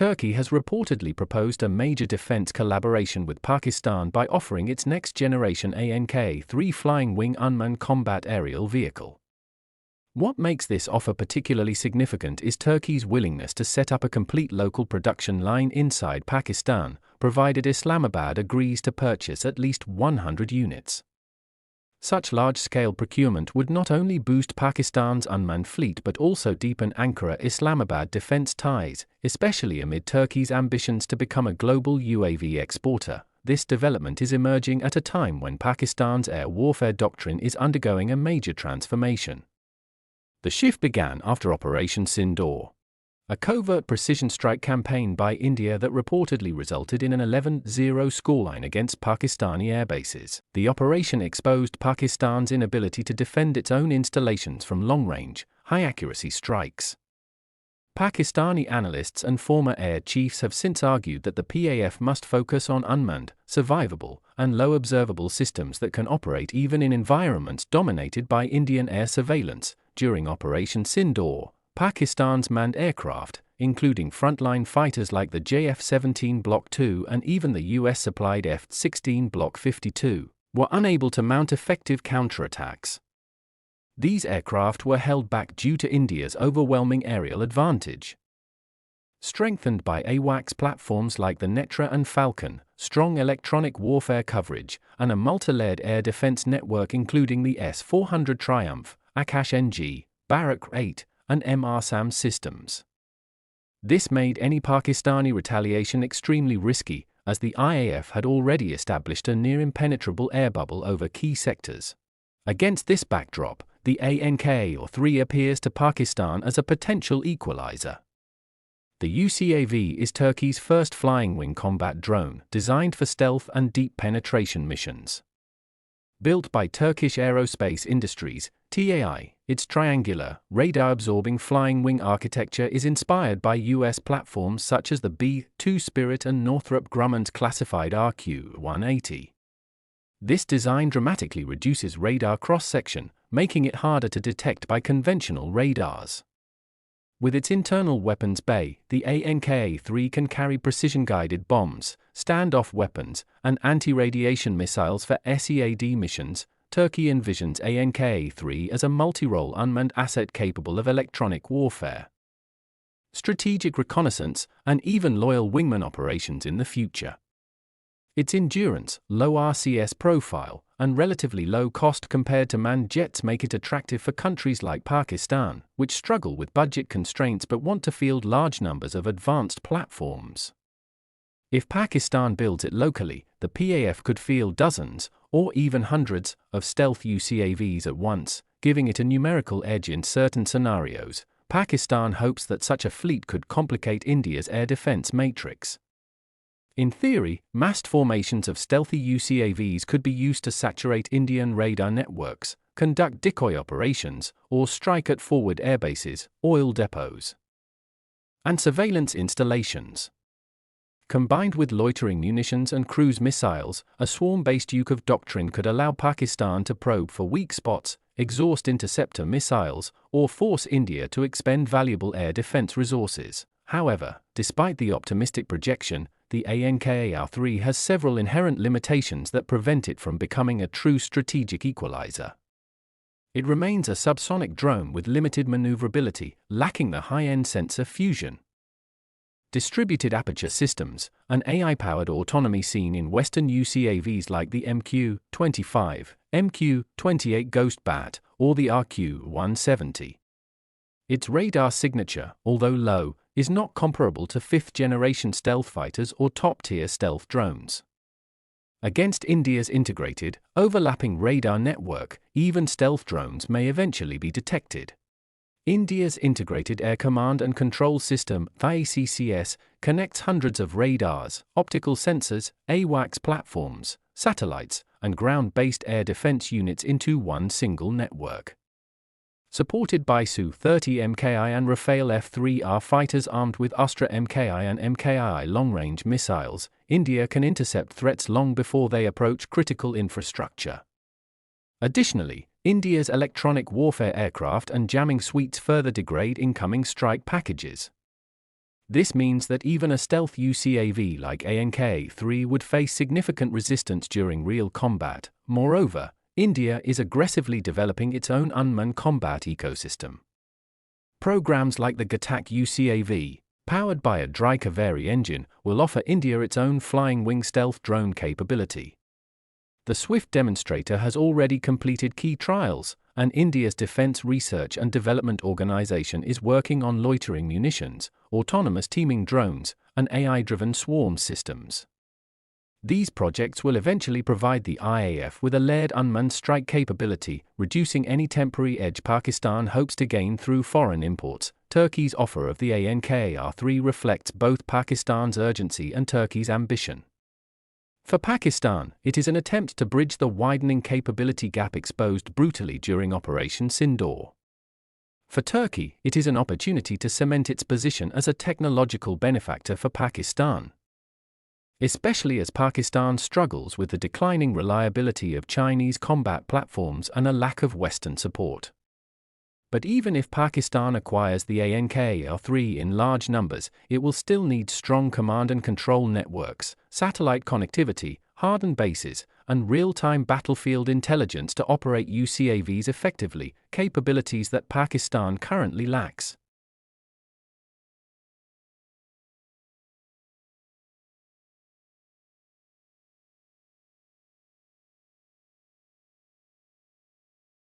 Turkey has reportedly proposed a major defense collaboration with Pakistan by offering its next-generation ANKA-3 flying-wing unmanned combat aerial vehicle. What makes this offer particularly significant is Turkey's willingness to set up a complete local production line inside Pakistan, provided Islamabad agrees to purchase at least 100 units. Such large-scale procurement would not only boost Pakistan's unmanned fleet but also deepen Ankara-Islamabad defense ties, especially amid Turkey's ambitions to become a global UAV exporter. This development is emerging at a time when Pakistan's air warfare doctrine is undergoing a major transformation. The shift began after Operation Sindoor, a covert precision strike campaign by India that reportedly resulted in an 11-0 scoreline against Pakistani airbases. The operation exposed Pakistan's inability to defend its own installations from long-range, high-accuracy strikes. Pakistani analysts and former air chiefs have since argued that the PAF must focus on unmanned, survivable, and low-observable systems that can operate even in environments dominated by Indian air surveillance. During Operation Sindoor, Pakistan's manned aircraft, including frontline fighters like the JF-17 Block II and even the US-supplied F-16 Block 52, were unable to mount effective counterattacks. These aircraft were held back due to India's overwhelming aerial advantage. Strengthened by AWACS platforms like the Netra and Falcon, strong electronic warfare coverage, and a multi-layered air defense network including the S-400 Triumph, Akash-NG, Barak-8, and MR-SAM systems. This made any Pakistani retaliation extremely risky, as the IAF had already established a near-impenetrable air bubble over key sectors. Against this backdrop, the ANKA-3 appears to Pakistan as a potential equalizer. The UCAV is Turkey's first flying-wing combat drone, designed for stealth and deep penetration missions. Built by Turkish Aerospace Industries, TAI, its triangular, radar-absorbing flying-wing architecture is inspired by US platforms such as the B-2 Spirit and Northrop Grumman's classified RQ-180. This design dramatically reduces radar cross-section, making it harder to detect by conventional radars. With its internal weapons bay, the ANKA-3 can carry precision-guided bombs, standoff weapons, and anti-radiation missiles for SEAD missions. Turkey envisions ANKA-3 as a multi-role unmanned asset capable of electronic warfare, strategic reconnaissance, and even loyal wingman operations in the future. Its endurance, low RCS profile, and relatively low cost compared to manned jets make it attractive for countries like Pakistan, which struggle with budget constraints but want to field large numbers of advanced platforms. If Pakistan builds it locally, the PAF could field dozens, or even hundreds, of stealth UCAVs at once, giving it a numerical edge in certain scenarios. Pakistan hopes that such a fleet could complicate India's air defense matrix. In theory, massed formations of stealthy UCAVs could be used to saturate Indian radar networks, conduct decoy operations, or strike at forward airbases, oil depots, and surveillance installations. Combined with loitering munitions and cruise missiles, a swarm-based UCAV doctrine could allow Pakistan to probe for weak spots, exhaust interceptor missiles, or force India to expend valuable air defense resources. However, despite the optimistic projection, the ANKA-3 has several inherent limitations that prevent it from becoming a true strategic equalizer. It remains a subsonic drone with limited maneuverability, lacking the high-end sensor fusion, distributed aperture systems, and AI-powered autonomy seen in Western UCAVs like the MQ-25, MQ-28 Ghost Bat, or the RQ-170. Its radar signature, although low, is not comparable to fifth-generation stealth fighters or top-tier stealth drones. Against India's integrated, overlapping radar network, even stealth drones may eventually be detected. India's Integrated Air Command and Control System, IACCS, connects hundreds of radars, optical sensors, AWACS platforms, satellites, and ground-based air defense units into one single network. Supported by Su-30 MKI and Rafale F-3R fighters armed with Astra MKI and MKI long-range missiles, India can intercept threats long before they approach critical infrastructure. Additionally, India's electronic warfare aircraft and jamming suites further degrade incoming strike packages. This means that even a stealth UCAV like ANKA-3 would face significant resistance during real combat. Moreover, India is aggressively developing its own unmanned combat ecosystem. Programs like the Gatak UCAV, powered by a dry Kaveri engine, will offer India its own flying wing stealth drone capability. The Swift demonstrator has already completed key trials, and India's Defence Research and Development Organization is working on loitering munitions, autonomous teaming drones, and AI-driven swarm systems. These projects will eventually provide the IAF with a layered unmanned strike capability, reducing any temporary edge Pakistan hopes to gain through foreign imports. Turkey's offer of the ANKA-3 reflects both Pakistan's urgency and Turkey's ambition. For Pakistan, it is an attempt to bridge the widening capability gap exposed brutally during Operation Sindoor. For Turkey, it is an opportunity to cement its position as a technological benefactor for Pakistan, especially as Pakistan struggles with the declining reliability of Chinese combat platforms and a lack of Western support. But even if Pakistan acquires the ANKA-3 in large numbers, it will still need strong command and control networks, satellite connectivity, hardened bases, and real-time battlefield intelligence to operate UCAVs effectively, capabilities that Pakistan currently lacks.